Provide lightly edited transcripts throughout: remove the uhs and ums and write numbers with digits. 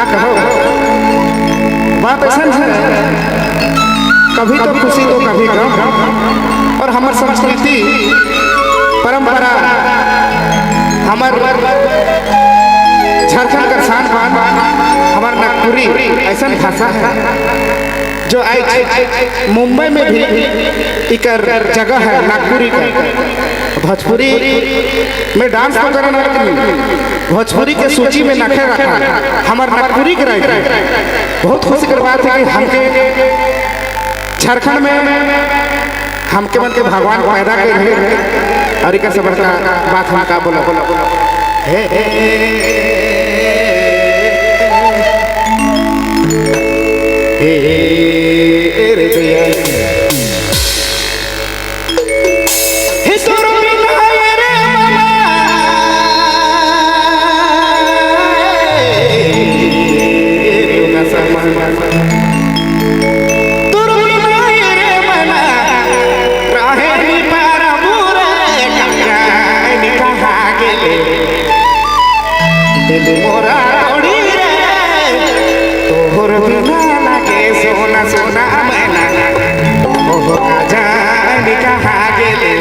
का कहो बात ऐसा है, कभी तो खुशी तो कभी गम। और हमार संस्कृति परंपरा हमार झारखंड का शान पान हमार नागपुरी ऐसा भाषा है जो आज मुंबई में भी एक जगह है नागपुरी का। भोजपुरी में डांस तो करना भोजपुरी के सूची में नखे रखा हमार नागपुरी के रह बहुत खुशी की बात है कि हमके झारखंड में हमके मन के भगवान पैदा कर रहे और एक से बड़का बात हम का बोला मोरा तोड़ी रे तोहर बिना लागे सोना सोना मैना ओहो जान कहाँ गेले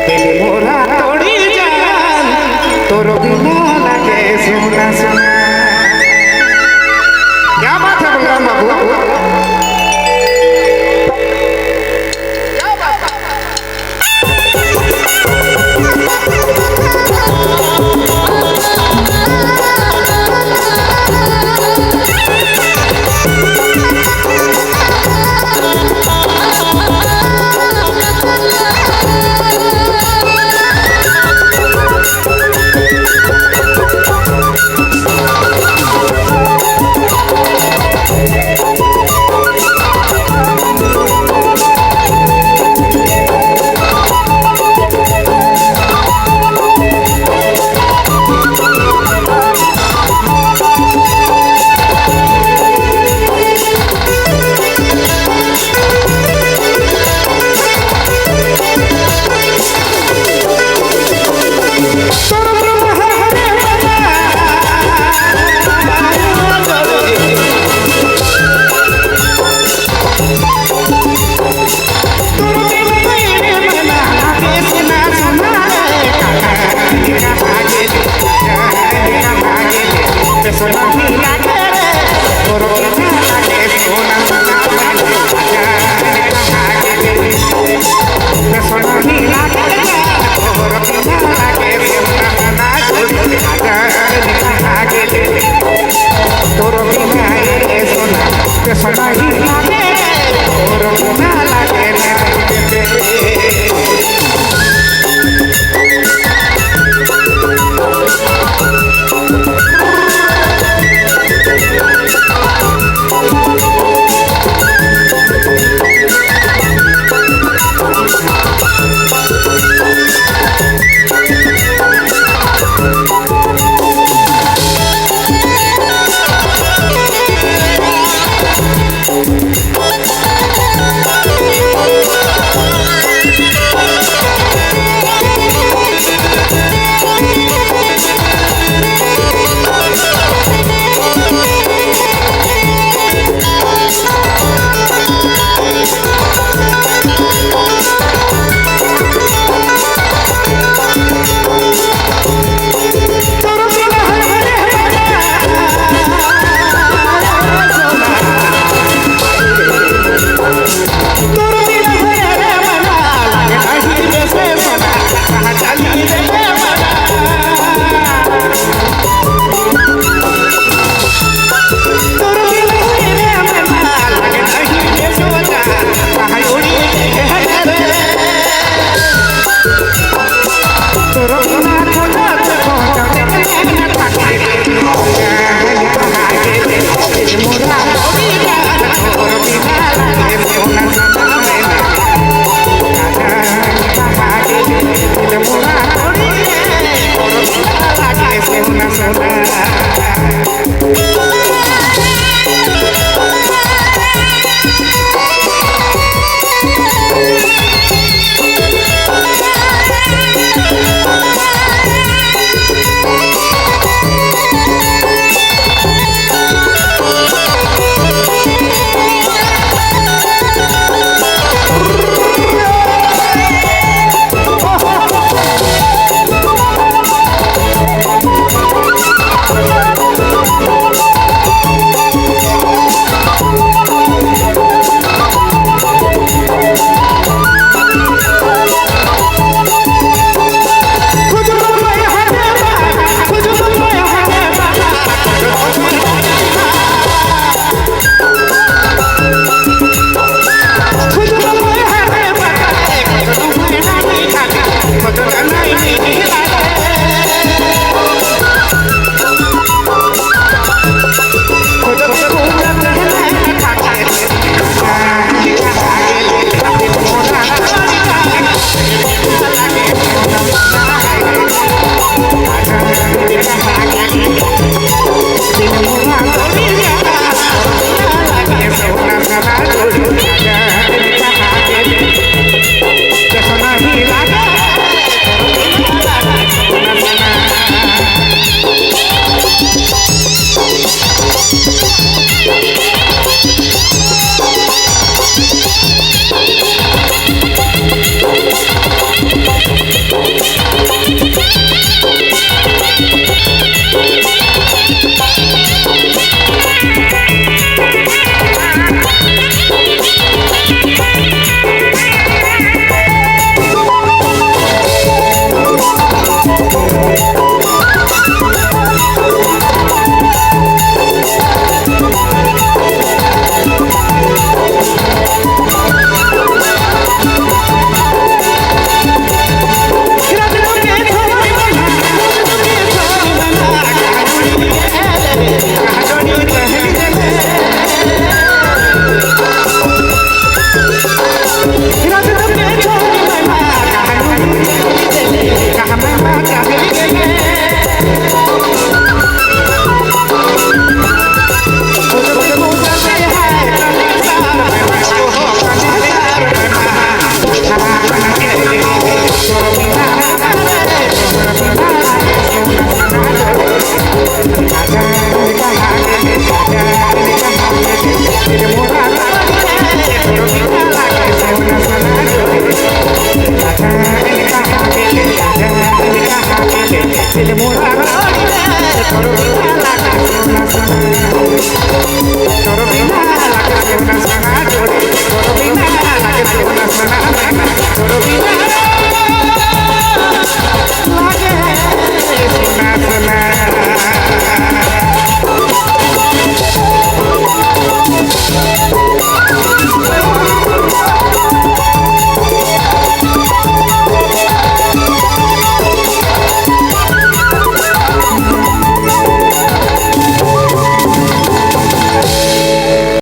दिल मोरा तोड़ी जान तोर बिना लागे सोना सोना। क्या बात है बलराम बाबू, सोना